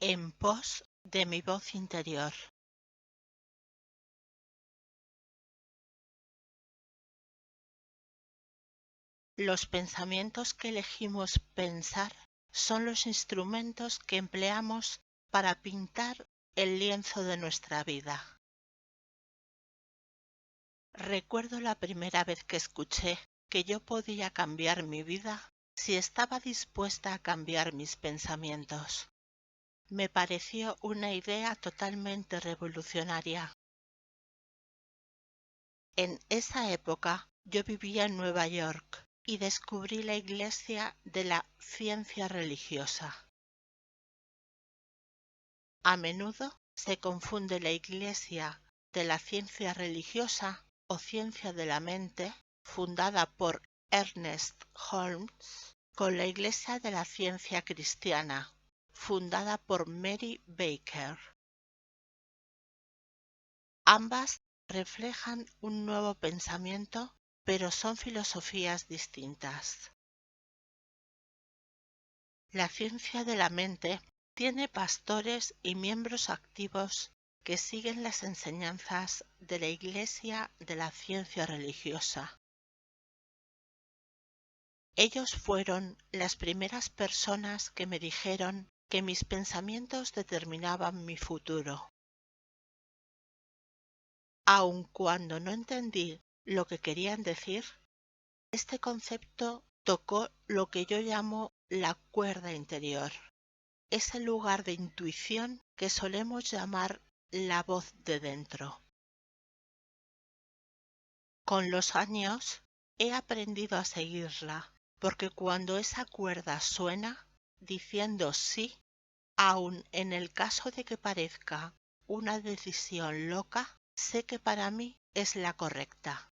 en pos de mi voz interior. Los pensamientos que elegimos pensar son los instrumentos que empleamos para pintar el lienzo de nuestra vida. Recuerdo la primera vez que escuché que yo podía cambiar mi vida si estaba dispuesta a cambiar mis pensamientos. Me pareció una idea totalmente revolucionaria. En esa época yo vivía en Nueva York y descubrí la iglesia de la ciencia religiosa. A menudo se confunde la iglesia de la ciencia religiosa o ciencia de la mente, fundada por Ernest Holmes, con la iglesia de la ciencia cristiana, fundada por Mary Baker. Ambas reflejan un nuevo pensamiento, pero son filosofías distintas. La ciencia de la mente tiene pastores y miembros activos que siguen las enseñanzas de la Iglesia de la ciencia religiosa. Ellos fueron las primeras personas que me dijeron que mis pensamientos determinaban mi futuro. Aun cuando no entendí lo que querían decir, este concepto tocó lo que yo llamo la cuerda interior, ese lugar de intuición que solemos llamar la voz de dentro. Con los años he aprendido a seguirla, porque cuando esa cuerda suena diciendo sí, aun en el caso de que parezca una decisión loca, sé que para mí es la correcta.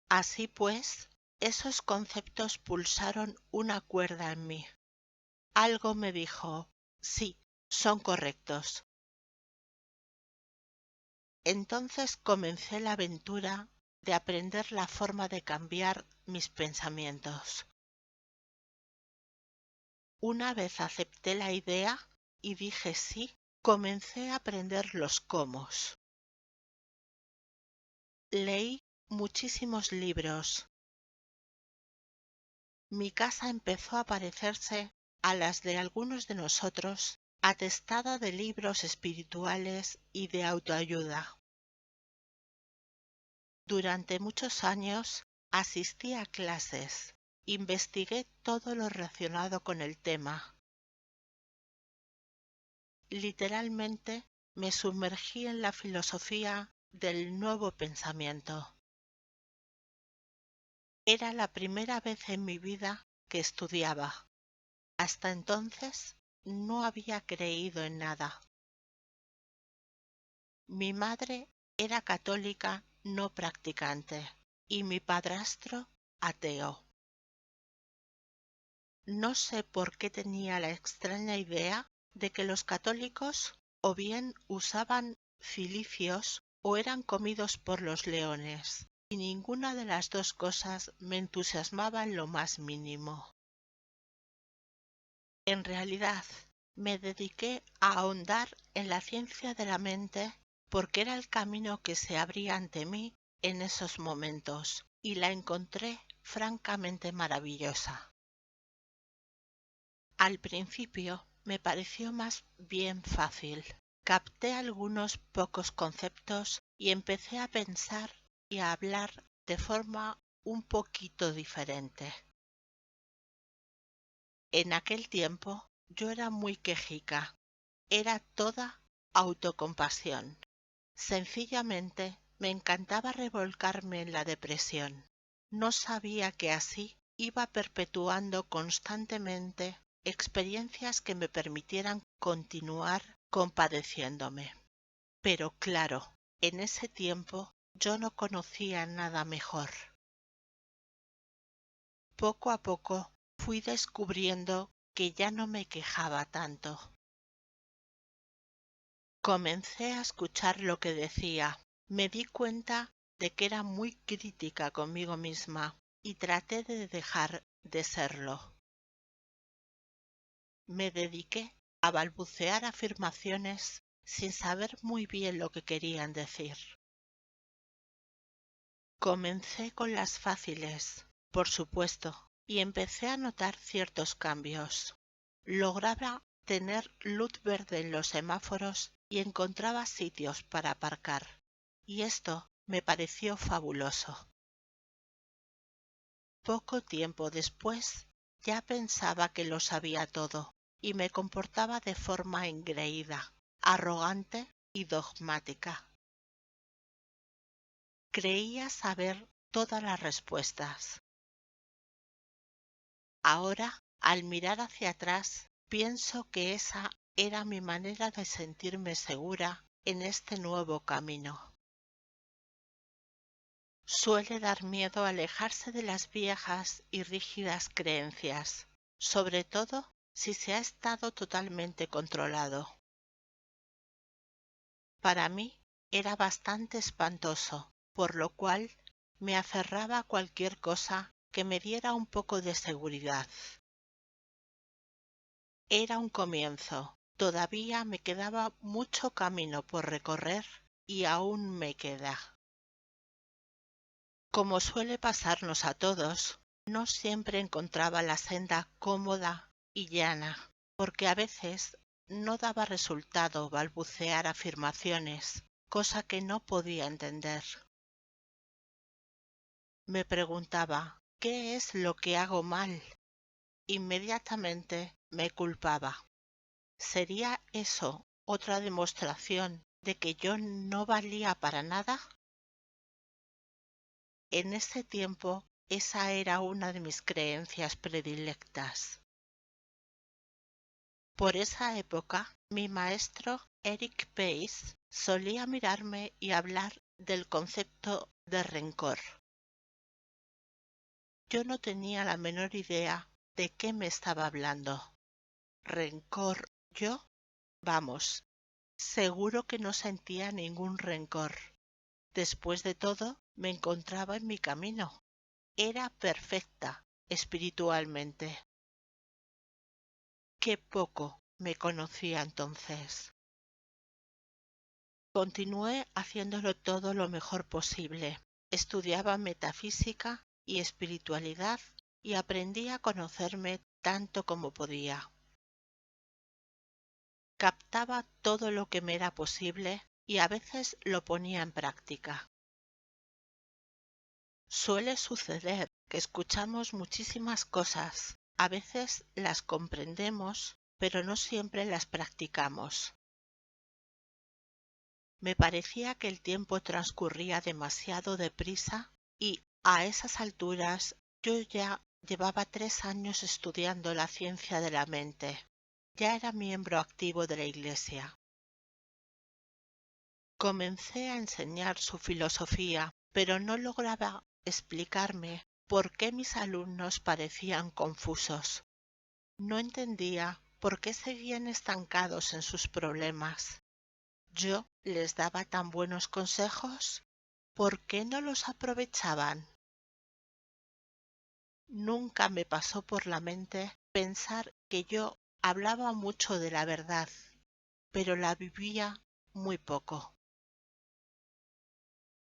Así pues, esos conceptos pulsaron una cuerda en mí. Algo me dijo, sí, son correctos. Entonces comencé la aventura de aprender la forma de cambiar mis pensamientos. Una vez acepté la idea y dije sí, comencé a aprender los cómo. Leí muchísimos libros. Mi casa empezó a parecerse a las de algunos de nosotros, atestada de libros espirituales y de autoayuda. Durante muchos años asistí a clases, investigué todo lo relacionado con el tema. Literalmente me sumergí en la filosofía del nuevo pensamiento. Era la primera vez en mi vida que estudiaba. Hasta entonces no había creído en nada. Mi madre era católica no practicante y mi padrastro ateo. No sé por qué tenía la extraña idea de que los católicos o bien usaban cilicios o eran comidos por los leones, y ninguna de las dos cosas me entusiasmaba en lo más mínimo. En realidad, me dediqué a ahondar en la ciencia de la mente porque era el camino que se abría ante mí en esos momentos, y la encontré francamente maravillosa. Al principio me pareció más bien fácil. Capté algunos pocos conceptos y empecé a pensar y a hablar de forma un poquito diferente. En aquel tiempo yo era muy quejica, era toda autocompasión. Sencillamente me encantaba revolcarme en la depresión. No sabía que así iba perpetuando constantemente experiencias que me permitieran continuar compadeciéndome. Pero claro, en ese tiempo yo no conocía nada mejor. Poco a poco fui descubriendo que ya no me quejaba tanto. Comencé a escuchar lo que decía. Me di cuenta de que era muy crítica conmigo misma y traté de dejar de serlo. Me dediqué a balbucear afirmaciones sin saber muy bien lo que querían decir. Comencé con las fáciles, por supuesto, y empecé a notar ciertos cambios. Lograba tener luz verde en los semáforos y encontraba sitios para aparcar, y esto me pareció fabuloso. Poco tiempo después ya pensaba que lo sabía todo y me comportaba de forma engreída, arrogante y dogmática. Creía saber todas las respuestas. Ahora, al mirar hacia atrás, pienso que esa era mi manera de sentirme segura en este nuevo camino. Suele dar miedo alejarse de las viejas y rígidas creencias, sobre todo si se ha estado totalmente controlado. Para mí era bastante espantoso, por lo cual me aferraba a cualquier cosa que me diera un poco de seguridad. Era un comienzo, todavía me quedaba mucho camino por recorrer y aún me queda. Como suele pasarnos a todos, no siempre encontraba la senda cómoda y llana, porque a veces no daba resultado balbucear afirmaciones, cosa que no podía entender. Me preguntaba, ¿qué es lo que hago mal? Inmediatamente me culpaba. ¿Sería eso otra demostración de que yo no valía para nada? En ese tiempo, esa era una de mis creencias predilectas. Por esa época, mi maestro Eric Pace solía mirarme y hablar del concepto de rencor. Yo no tenía la menor idea de qué me estaba hablando. ¿Rencor yo? Vamos, seguro que no sentía ningún rencor. Después de todo, me encontraba en mi camino. Era perfecta espiritualmente. Qué poco me conocía entonces. Continué haciéndolo todo lo mejor posible. Estudiaba metafísica y espiritualidad y aprendí a conocerme tanto como podía. Captaba todo lo que me era posible y a veces lo ponía en práctica. Suele suceder que escuchamos muchísimas cosas, a veces las comprendemos, pero no siempre las practicamos. Me parecía que el tiempo transcurría demasiado deprisa y, a esas alturas, yo ya llevaba 3 años estudiando la ciencia de la mente. Ya era miembro activo de la Iglesia. Comencé a enseñar su filosofía, pero no lograba explicarme por qué mis alumnos parecían confusos. No entendía por qué seguían estancados en sus problemas. Yo les daba tan buenos consejos, ¿por qué no los aprovechaban? Nunca me pasó por la mente pensar que yo hablaba mucho de la verdad, pero la vivía muy poco.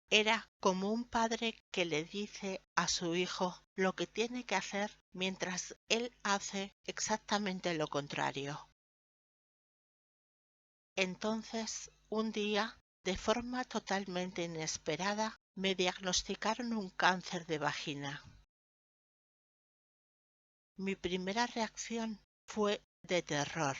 Era como un padre que le dice a su hijo lo que tiene que hacer mientras él hace exactamente lo contrario. Entonces, un día, de forma totalmente inesperada, me diagnosticaron un cáncer de vagina. Mi primera reacción fue de terror.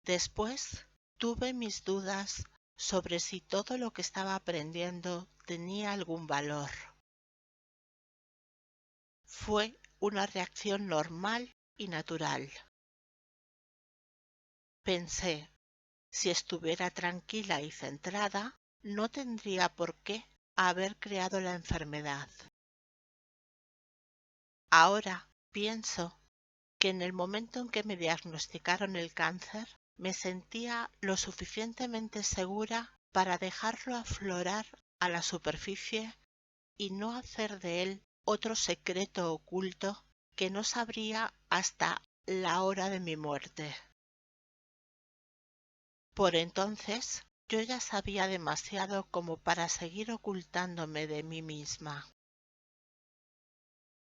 Después, tuve mis dudas sobre si todo lo que estaba aprendiendo tenía algún valor. Fue una reacción normal y natural. Pensé, si estuviera tranquila y centrada, no tendría por qué haber creado la enfermedad. Ahora pienso que en el momento en que me diagnosticaron el cáncer, me sentía lo suficientemente segura para dejarlo aflorar a la superficie y no hacer de él otro secreto oculto que no sabría hasta la hora de mi muerte. Por entonces yo ya sabía demasiado como para seguir ocultándome de mí misma.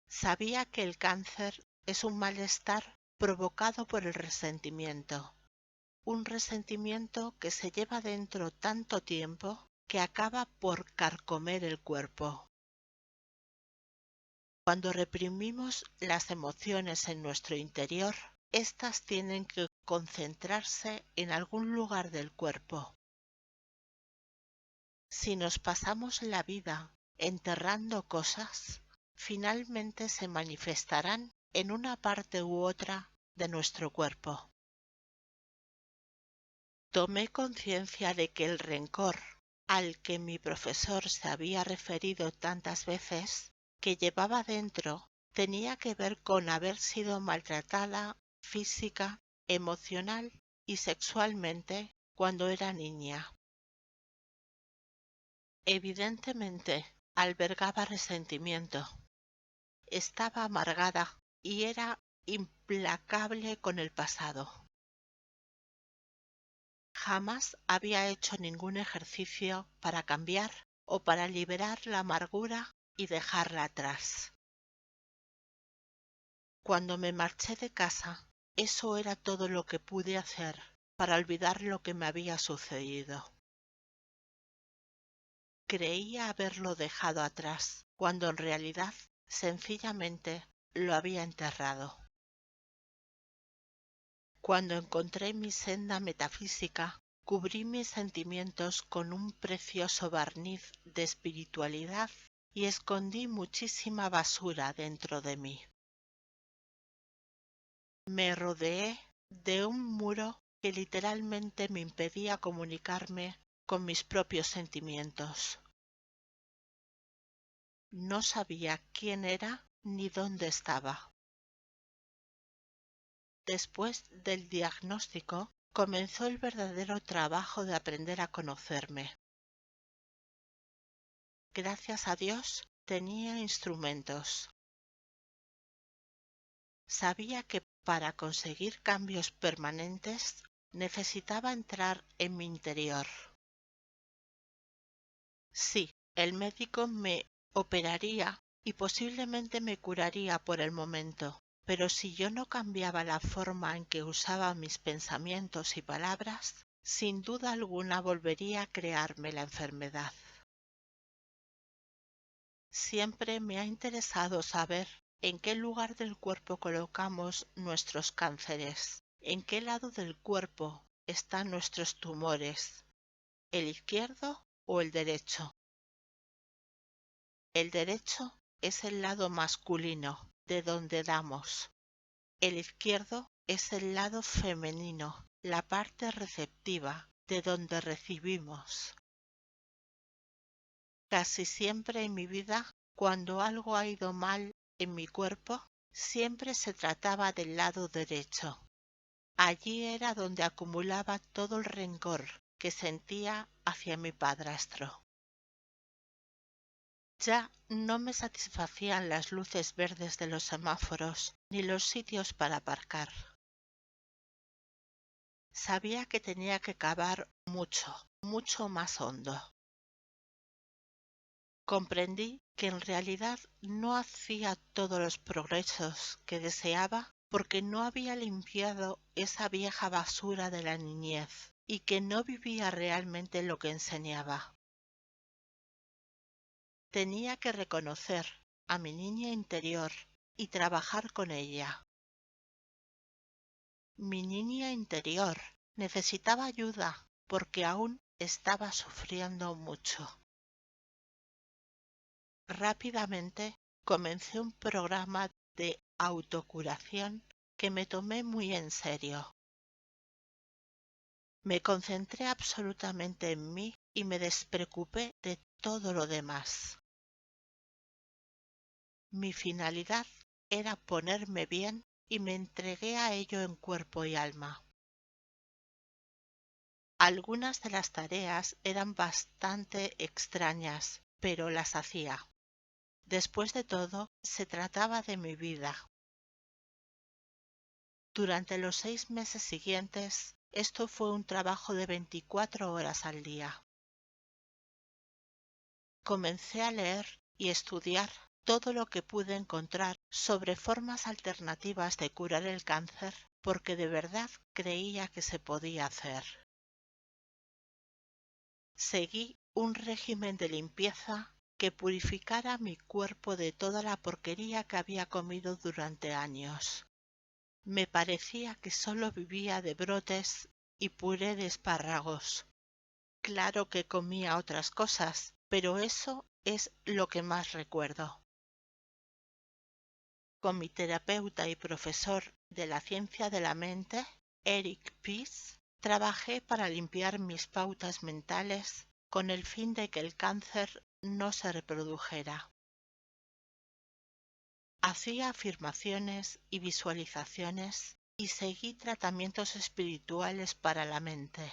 Sabía que el cáncer es un malestar provocado por el resentimiento, un resentimiento que se lleva dentro tanto tiempo que acaba por carcomer el cuerpo. Cuando reprimimos las emociones en nuestro interior, éstas tienen que concentrarse en algún lugar del cuerpo. Si nos pasamos la vida enterrando cosas, finalmente se manifestarán en una parte u otra de nuestro cuerpo. Tomé conciencia de que el rencor al que mi profesor se había referido tantas veces, que llevaba dentro, tenía que ver con haber sido maltratada física, emocional y sexualmente cuando era niña. Evidentemente, albergaba resentimiento. Estaba amargada y era implacable con el pasado. Jamás había hecho ningún ejercicio para cambiar o para liberar la amargura y dejarla atrás. Cuando me marché de casa, eso era todo lo que pude hacer para olvidar lo que me había sucedido. Creía haberlo dejado atrás, cuando en realidad sencillamente lo había enterrado. Cuando encontré mi senda metafísica, cubrí mis sentimientos con un precioso barniz de espiritualidad y escondí muchísima basura dentro de mí. Me rodeé de un muro que literalmente me impedía comunicarme con mis propios sentimientos. No sabía quién era ni dónde estaba. Después del diagnóstico, comenzó el verdadero trabajo de aprender a conocerme. Gracias a Dios, tenía instrumentos. Sabía que para conseguir cambios permanentes necesitaba entrar en mi interior. Sí, el médico me operaría y posiblemente me curaría por el momento, pero si yo no cambiaba la forma en que usaba mis pensamientos y palabras, sin duda alguna volvería a crearme la enfermedad. Siempre me ha interesado saber en qué lugar del cuerpo colocamos nuestros cánceres, en qué lado del cuerpo están nuestros tumores, ¿el izquierdo o el derecho? El derecho es el lado masculino, de donde damos. El izquierdo es el lado femenino, la parte receptiva, de donde recibimos. Casi siempre en mi vida, cuando algo ha ido mal en mi cuerpo, siempre se trataba del lado derecho. Allí era donde acumulaba todo el rencor que sentía hacia mi padrastro. Ya no me satisfacían las luces verdes de los semáforos ni los sitios para aparcar. Sabía que tenía que cavar mucho, mucho más hondo. Comprendí que en realidad no hacía todos los progresos que deseaba porque no había limpiado esa vieja basura de la niñez y que no vivía realmente lo que enseñaba. Tenía que reconocer a mi niña interior y trabajar con ella. Mi niña interior necesitaba ayuda porque aún estaba sufriendo mucho. Rápidamente comencé un programa de autocuración que me tomé muy en serio. Me concentré absolutamente en mí y me despreocupé de todo lo demás. Mi finalidad era ponerme bien y me entregué a ello en cuerpo y alma. Algunas de las tareas eran bastante extrañas, pero las hacía. Después de todo, se trataba de mi vida. Durante los 6 meses siguientes, esto fue un trabajo de 24 horas al día. Comencé a leer y estudiar todo lo que pude encontrar sobre formas alternativas de curar el cáncer, porque de verdad creía que se podía hacer. Seguí un régimen de limpieza que purificara mi cuerpo de toda la porquería que había comido durante años. Me parecía que solo vivía de brotes y puré de espárragos. Claro que comía otras cosas, pero eso es lo que más recuerdo. Con mi terapeuta y profesor de la ciencia de la mente, Eric Pease, trabajé para limpiar mis pautas mentales con el fin de que el cáncer no se reprodujera. Hacía afirmaciones y visualizaciones y seguí tratamientos espirituales para la mente.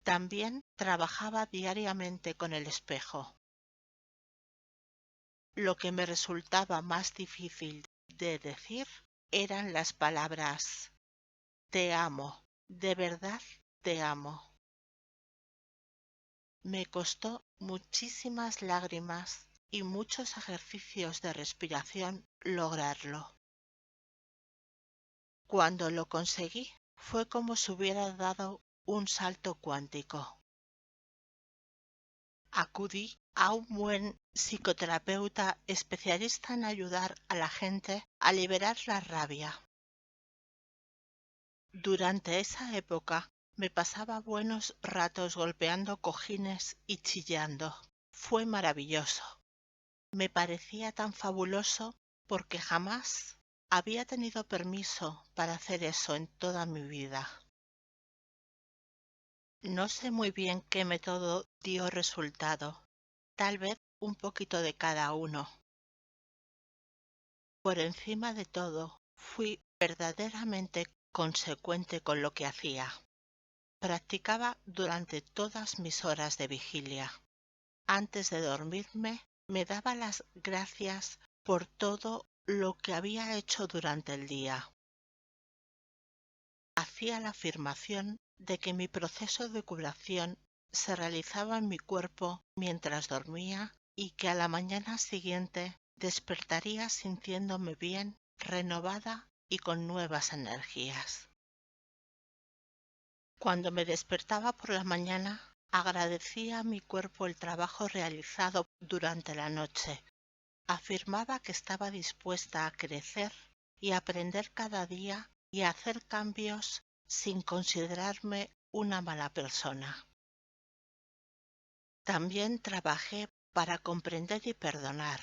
También trabajaba diariamente con el espejo. Lo que me resultaba más difícil de decir eran las palabras "te amo, de verdad te amo". Me costó muchísimas lágrimas y muchos ejercicios de respiración lograrlo. Cuando lo conseguí, fue como si hubiera dado un salto cuántico. Acudí a un buen psicoterapeuta especialista en ayudar a la gente a liberar la rabia. Durante esa época me pasaba buenos ratos golpeando cojines y chillando. Fue maravilloso. Me parecía tan fabuloso porque jamás había tenido permiso para hacer eso en toda mi vida. No sé muy bien qué método dio resultado, tal vez un poquito de cada uno. Por encima de todo, fui verdaderamente consecuente con lo que hacía. Practicaba durante todas mis horas de vigilia. Antes de dormirme, me daba las gracias por todo lo que había hecho durante el día. Hacía la afirmación de que mi proceso de curación se realizaba en mi cuerpo mientras dormía y que a la mañana siguiente despertaría sintiéndome bien, renovada y con nuevas energías. Cuando me despertaba por la mañana, agradecía a mi cuerpo el trabajo realizado durante la noche. Afirmaba que estaba dispuesta a crecer y aprender cada día y a hacer cambios sin considerarme una mala persona. También trabajé para comprender y perdonar.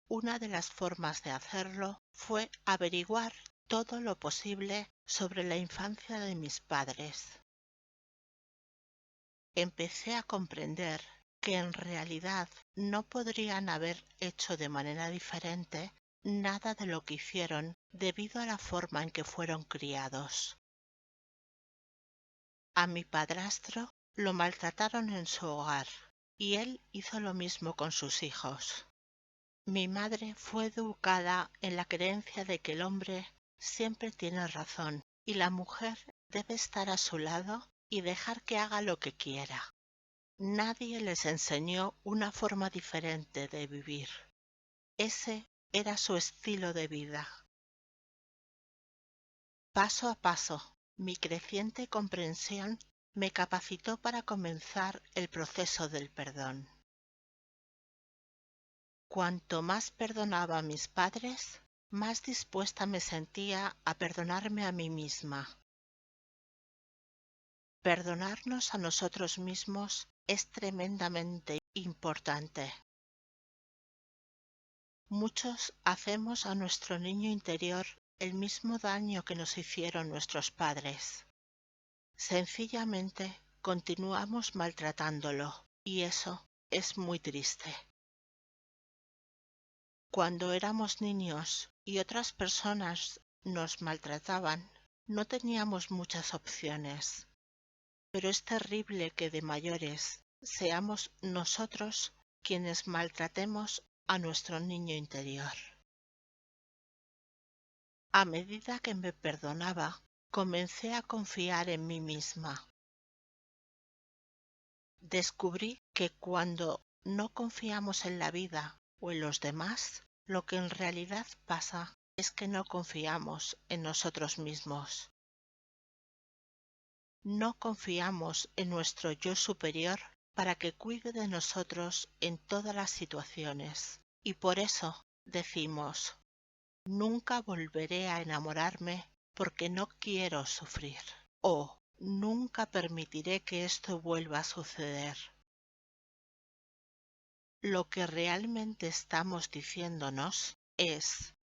Una de las formas de hacerlo fue averiguar todo lo posible sobre la infancia de mis padres. Empecé a comprender que en realidad no podrían haber hecho de manera diferente nada de lo que hicieron debido a la forma en que fueron criados. A mi padrastro lo maltrataron en su hogar y él hizo lo mismo con sus hijos. Mi madre fue educada en la creencia de que el hombre siempre tiene razón y la mujer debe estar a su lado y dejar que haga lo que quiera. Nadie les enseñó una forma diferente de vivir. Ese era su estilo de vida. Paso a paso, mi creciente comprensión me capacitó para comenzar el proceso del perdón. Cuanto más perdonaba a mis padres, más dispuesta me sentía a perdonarme a mí misma. Perdonarnos a nosotros mismos es tremendamente importante. Muchos hacemos a nuestro niño interior el mismo daño que nos hicieron nuestros padres. Sencillamente continuamos maltratándolo y eso es muy triste. Cuando éramos niños y otras personas nos maltrataban, no teníamos muchas opciones. Pero es terrible que de mayores seamos nosotros quienes maltratemos a nuestro niño interior. A medida que me perdonaba, comencé a confiar en mí misma. Descubrí que cuando no confiamos en la vida o en los demás, lo que en realidad pasa es que no confiamos en nosotros mismos. No confiamos en nuestro yo superior para que cuide de nosotros en todas las situaciones. Y por eso decimos, nunca volveré a enamorarme porque no quiero sufrir. O nunca permitiré que esto vuelva a suceder. Lo que realmente estamos diciéndonos es,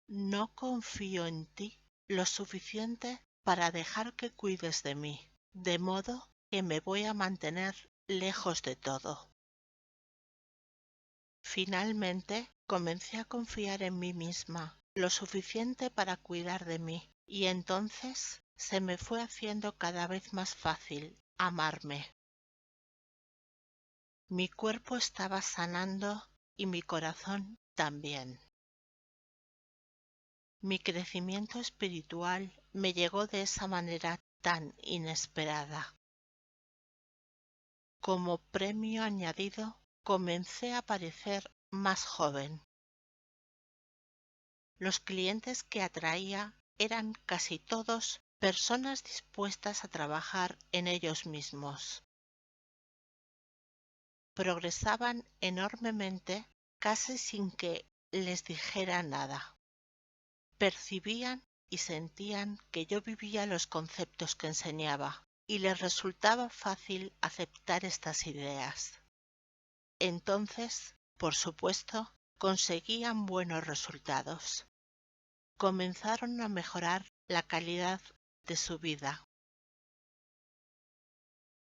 no confío en ti lo suficiente para dejar que cuides de mí, de modo que me voy a mantener lejos de todo. Finalmente, comencé a confiar en mí misma lo suficiente para cuidar de mí, y entonces se me fue haciendo cada vez más fácil amarme. Mi cuerpo estaba sanando y mi corazón también. Mi crecimiento espiritual me llegó de esa manera tan inesperada. Como premio añadido, comencé a parecer más joven. Los clientes que atraía eran casi todos personas dispuestas a trabajar en ellos mismos. Progresaban enormemente casi sin que les dijera nada. Percibían y sentían que yo vivía los conceptos que enseñaba y les resultaba fácil aceptar estas ideas. Entonces, por supuesto, conseguían buenos resultados. Comenzaron a mejorar la calidad de su vida.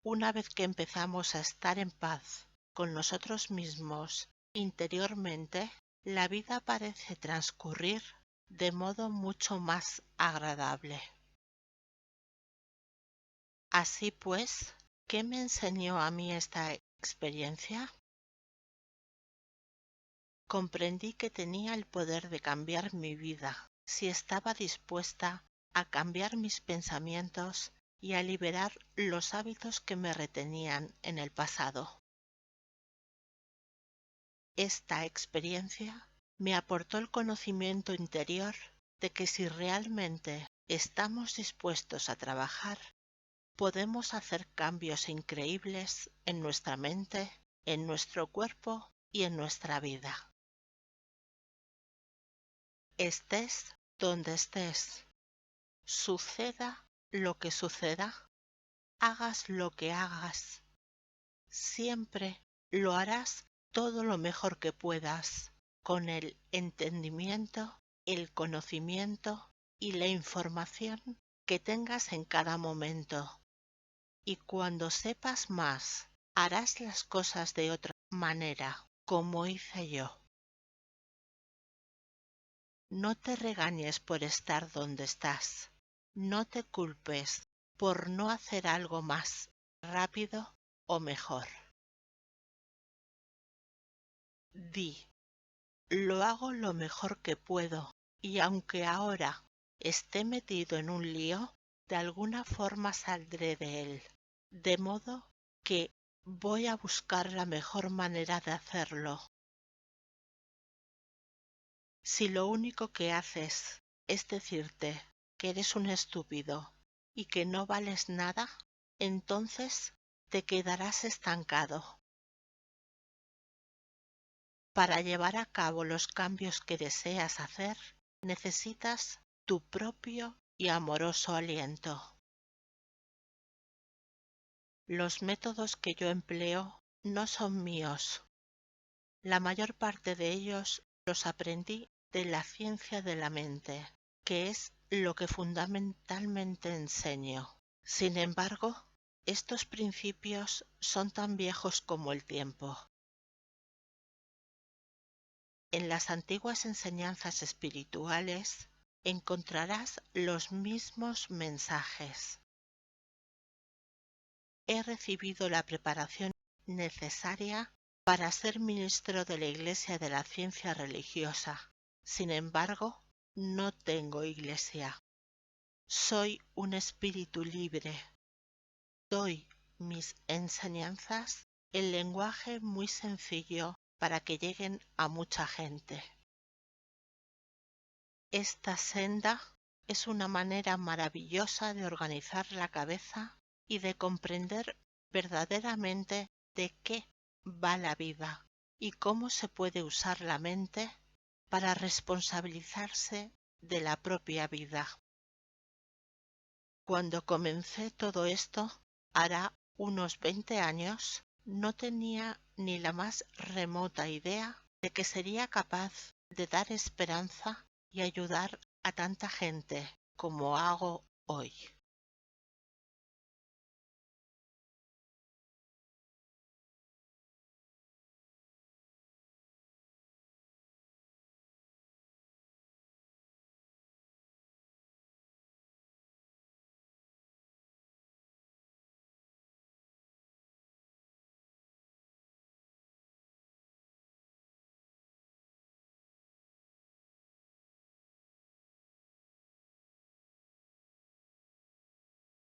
Una vez que empezamos a estar en paz con nosotros mismos interiormente, la vida parece transcurrir de modo mucho más agradable. Así pues, ¿qué me enseñó a mí esta experiencia? Comprendí que tenía el poder de cambiar mi vida si estaba dispuesta a cambiar mis pensamientos y a liberar los hábitos que me retenían en el pasado. Esta experiencia me aportó el conocimiento interior de que si realmente estamos dispuestos a trabajar, podemos hacer cambios increíbles en nuestra mente, en nuestro cuerpo y en nuestra vida. Estés donde estés, suceda lo que suceda, hagas lo que hagas, siempre lo harás todo lo mejor que puedas, con el entendimiento, el conocimiento y la información que tengas en cada momento. Y cuando sepas más, harás las cosas de otra manera, como hice yo. No te regañes por estar donde estás. No te culpes por no hacer algo más rápido o mejor. Di, lo hago lo mejor que puedo y aunque ahora esté metido en un lío, de alguna forma saldré de él. De modo que voy a buscar la mejor manera de hacerlo. Si lo único que haces es decirte que eres un estúpido y que no vales nada, entonces te quedarás estancado. Para llevar a cabo los cambios que deseas hacer, necesitas tu propio y amoroso aliento. Los métodos que yo empleo no son míos. La mayor parte de ellos los aprendí de la ciencia de la mente, que es lo que fundamentalmente enseño. Sin embargo, estos principios son tan viejos como el tiempo. En las antiguas enseñanzas espirituales encontrarás los mismos mensajes. He recibido la preparación necesaria para ser ministro de la Iglesia de la Ciencia Religiosa. Sin embargo, no tengo iglesia. Soy un espíritu libre. Doy mis enseñanzas en lenguaje muy sencillo para que lleguen a mucha gente. Esta senda es una manera maravillosa de organizar la cabeza y de comprender verdaderamente de qué va la vida y cómo se puede usar la mente para responsabilizarse de la propia vida. Cuando comencé todo esto, hará unos 20 años, no tenía ni la más remota idea de que sería capaz de dar esperanza y ayudar a tanta gente como hago hoy.